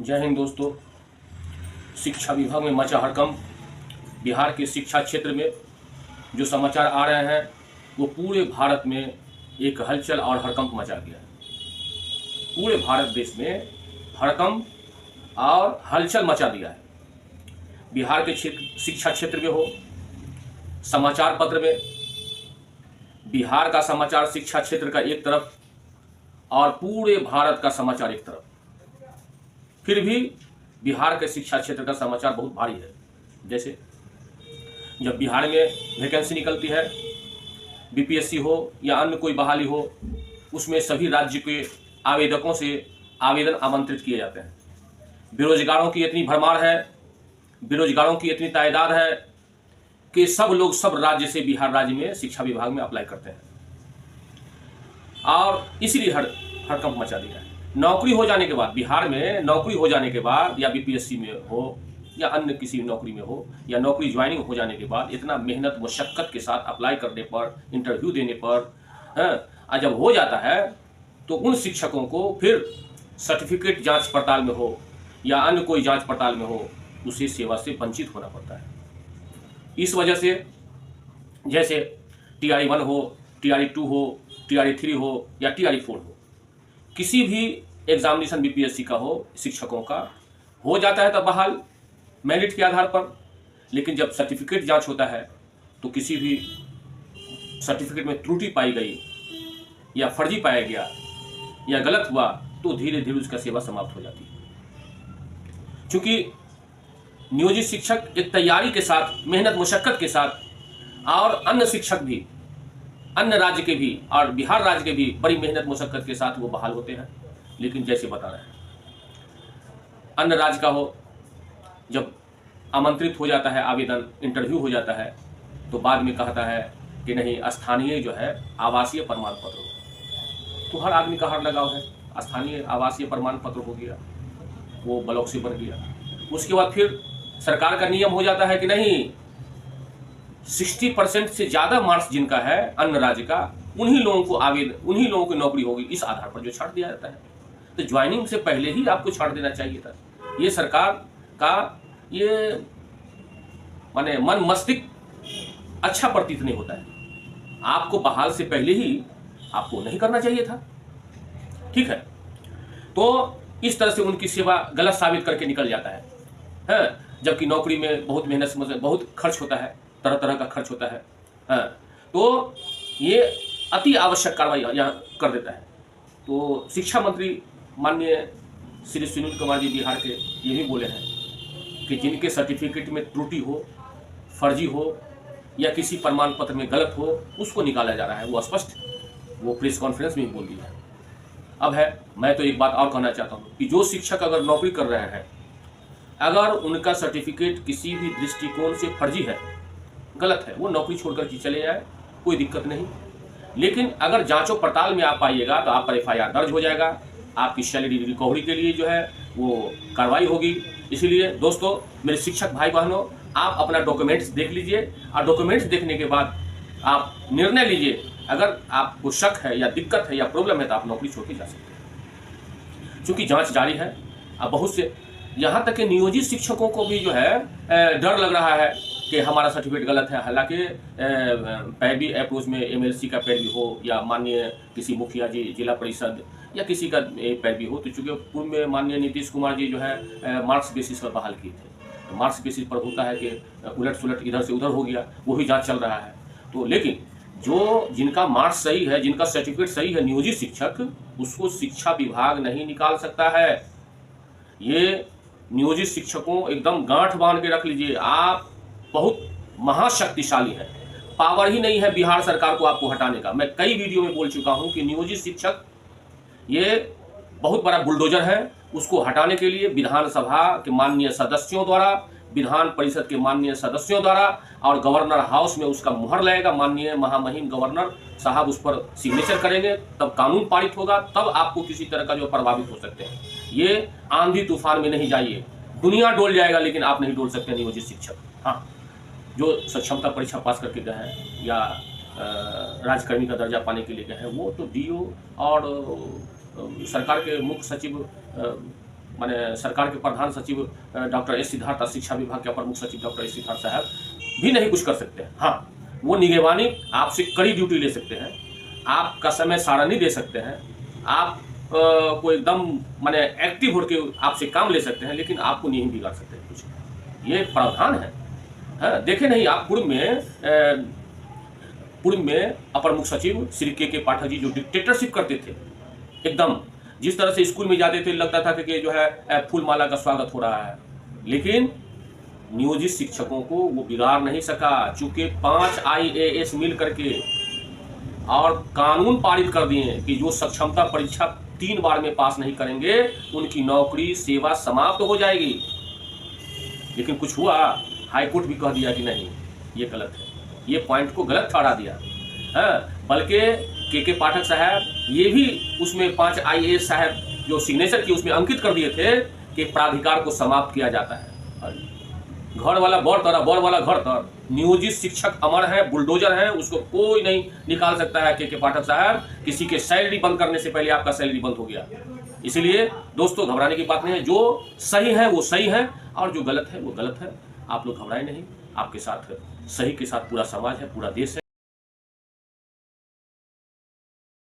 जय हिंद दोस्तों। शिक्षा विभाग में मचा हड़कंप। बिहार के शिक्षा क्षेत्र में जो समाचार आ रहे हैं वो पूरे भारत में एक हलचल और हड़कंप मचा गया है। पूरे भारत देश में हड़कंप और हलचल मचा दिया है। बिहार के शिक्षा क्षेत्र में हो, समाचार पत्र में बिहार का समाचार शिक्षा क्षेत्र का एक तरफ और पूरे भारत का समाचार एक तरफ। फिर भी बिहार के शिक्षा क्षेत्र का समाचार बहुत भारी है। जैसे जब बिहार में वैकेंसी निकलती है, बीपीएससी हो या अन्य कोई बहाली हो, उसमें सभी राज्य के आवेदकों से आवेदन आमंत्रित किए जाते हैं। बेरोजगारों की इतनी भरमार है, बेरोजगारों की इतनी तादाद है कि सब लोग सब राज्य से बिहार राज्य में शिक्षा विभाग में अप्लाई करते हैं और इसीलिए हड़कंप मचा दिया है। नौकरी हो जाने के बाद, बिहार में नौकरी हो जाने के बाद, या बीपीएससी में हो या अन्य किसी नौकरी में हो, या नौकरी ज्वाइनिंग हो जाने के बाद, इतना मेहनत मुशक्कत के साथ अप्लाई करने पर, इंटरव्यू देने पर और जब हो जाता है तो उन शिक्षकों को फिर सर्टिफिकेट जांच पड़ताल में हो या अन्य कोई जांच पड़ताल में हो, उसे सेवा से वंचित होना पड़ता है। इस वजह से जैसे TRE 1 हो, TRE 2 हो, TRE 3 हो या TRE 4 हो, किसी भी एग्जामिनेशन बीपीएससी का हो, शिक्षकों का हो जाता है तो बहाल मेरिट के आधार पर। लेकिन जब सर्टिफिकेट जांच होता है तो किसी भी सर्टिफिकेट में त्रुटि पाई गई या फर्जी पाया गया या गलत हुआ तो धीरे धीरे उसका सेवा समाप्त हो जाती है। क्योंकि नियोजित शिक्षक एक तैयारी के साथ, मेहनत मुशक्कत के साथ, और अन्य शिक्षक भी अन्य राज्य के भी और बिहार राज्य के भी बड़ी मेहनत मुशक्कत के साथ वो बहाल होते हैं। लेकिन जैसे बता रहे हैं, अन्य राज्य का हो, जब आमंत्रित हो जाता है आवेदन, इंटरव्यू हो जाता है, तो बाद में कहता है कि नहीं, स्थानीय जो है आवासीय प्रमाण पत्र हो। तो हर आदमी का हर लगाव है, स्थानीय आवासीय प्रमाण पत्र हो गया, वो ब्लॉक से बन गया। उसके बाद फिर सरकार का नियम हो जाता है कि नहीं, 60% से ज़्यादा मार्क्स जिनका है अन्य राज्य का, उन्हीं लोगों की नौकरी होगी, इस आधार पर जो छाट दिया जाता है। तो ज्वाइनिंग से पहले ही आपको छाट देना चाहिए था। ये सरकार का ये माने मन मस्तिष्क अच्छा प्रतीत नहीं होता है। आपको बहाल से पहले ही आपको नहीं करना चाहिए था। ठीक है, तो इस तरह से उनकी सेवा गलत साबित करके निकल जाता है। जबकि नौकरी में बहुत मेहनत से बहुत खर्च होता है, तरह तरह का खर्च होता है। तो ये अति आवश्यक कार्रवाई यहाँ कर देता है। तो शिक्षा मंत्री माननीय श्री सुनील कुमार जी बिहार के ये भी बोले हैं कि जिनके सर्टिफिकेट में त्रुटि हो, फर्जी हो या किसी प्रमाण पत्र में गलत हो, उसको निकाला जा रहा है। वो स्पष्ट वो प्रेस कॉन्फ्रेंस में बोल दिया है। अब मैं तो एक बात और कहना चाहता हूँ कि जो शिक्षक अगर नौकरी कर रहे हैं, अगर उनका सर्टिफिकेट किसी भी दृष्टिकोण से फर्जी है, गलत है, वो नौकरी छोड़कर के चले जाए, कोई दिक्कत नहीं। लेकिन अगर जांचों पड़ताल में आप पाइएगा तो आप पर FIR दर्ज हो जाएगा, आपकी सैलरी रिकवरी के लिए जो है वो कार्रवाई होगी। इसीलिए दोस्तों, मेरे शिक्षक भाई बहनों, आप अपना डॉक्यूमेंट्स देख लीजिए और डॉक्यूमेंट्स देखने के बाद आप निर्णय लीजिए। अगर आपको शक है या दिक्कत है या प्रॉब्लम है तो आप नौकरी छोड़ के जा सकते हैं। चूँकि जाँच जारी है, अब बहुत से यहाँ तक कि नियोजित शिक्षकों को भी जो है डर लग रहा है कि हमारा सर्टिफिकेट गलत है। हालांकि पैरवी अप्रोच में MLC का पैरवी हो या माननीय किसी मुखिया जी, जिला परिषद या किसी का पैरवी हो, तो चूँकि पूर्व में माननीय नीतीश कुमार जी जो है मार्क्स बेसिस पर बहाल किए थे, तो मार्क्स बेसिस पर होता है कि उलट सुलट इधर से उधर हो गया, वही जाँच चल रहा है। तो लेकिन जिनका मार्क्स सही है, जिनका सर्टिफिकेट सही है, नियोजित शिक्षक, उसको शिक्षा विभाग नहीं निकाल सकता है। ये नियोजित शिक्षकों एकदम गांठ बांध के रख लीजिए, आप बहुत महाशक्तिशाली है। पावर ही नहीं है बिहार सरकार को आपको हटाने का। मैं कई वीडियो में बोल चुका हूं कि नियोजित शिक्षक ये बहुत बड़ा बुलडोजर है। उसको हटाने के लिए विधानसभा के माननीय सदस्यों द्वारा, विधान परिषद के माननीय सदस्यों द्वारा और गवर्नर हाउस में उसका मुहर लगेगा। माननीय महामहिम गवर्नर साहब उस पर सिग्नेचर करेंगे, तब कानून पारित होगा, तब आपको किसी तरह का जो प्रभावित हो सकते हैं। ये आंधी तूफान में नहीं जाइए, दुनिया डोल जाएगा लेकिन आप नहीं डोल सकते नियोजित शिक्षक। हाँ, जो सक्षमता परीक्षा पास करके गए हैं या राजकर्मी का दर्जा पाने के लिए गए हैं, वो तो DO और सरकार के मुख्य सचिव माने सरकार के प्रधान सचिव डॉक्टर एस सिद्धार्थ, शिक्षा विभाग के प्रमुख सचिव डॉक्टर एस सिद्धार्थ साहब भी नहीं कुछ कर सकते हैं। हाँ, वो निगरानी आपसे कड़ी ड्यूटी ले सकते हैं, आपका समय सारणी दे सकते हैं, आप को एकदम माने एक्टिव होकर आपसे काम ले सकते हैं, लेकिन आपको नहीं बिगाड़ सकते कुछ। ये प्रावधान है। हाँ, देखे नहीं आप पूर्व में अपर मुख्य सचिव श्री के पाठक जी जो डिक्टेटरशिप करते थे, एकदम जिस तरह से स्कूल में जाते थे लगता था कि जो है फूल माला का स्वागत हो रहा है, लेकिन नियोजित शिक्षकों को वो बिगाड़ नहीं सका। चूंकि 5 IAS मिल करके और कानून पारित कर दिए कि जो सक्षमता परीक्षा 3 बार में पास नहीं करेंगे उनकी नौकरी सेवा समाप्त हो जाएगी। लेकिन कुछ हुआ, हाईकोर्ट भी कह दिया कि नहीं ये गलत है, ये पॉइंट को गलत ठहरा दिया। बल्कि के पाठक साहब ये भी उसमें 5 IAS साहब जो सिग्नेचर की उसमें अंकित कर दिए थे कि प्राधिकार को समाप्त किया जाता है। घर वाला बड़ तर, बड़ वाला घर तर। नियोजित शिक्षक अमर है, बुलडोजर है, उसको कोई नहीं निकाल सकता है। के पाठक साहब, किसी के सैलरी बंद करने से पहले आपका सैलरी बंद हो गया। इसलिए दोस्तों घबराने की बात नहीं है, जो सही है वो सही है और जो गलत है वो गलत है। आप लोग घबराए नहीं, आपके साथ सही के साथ पूरा समाज है, पूरा देश है।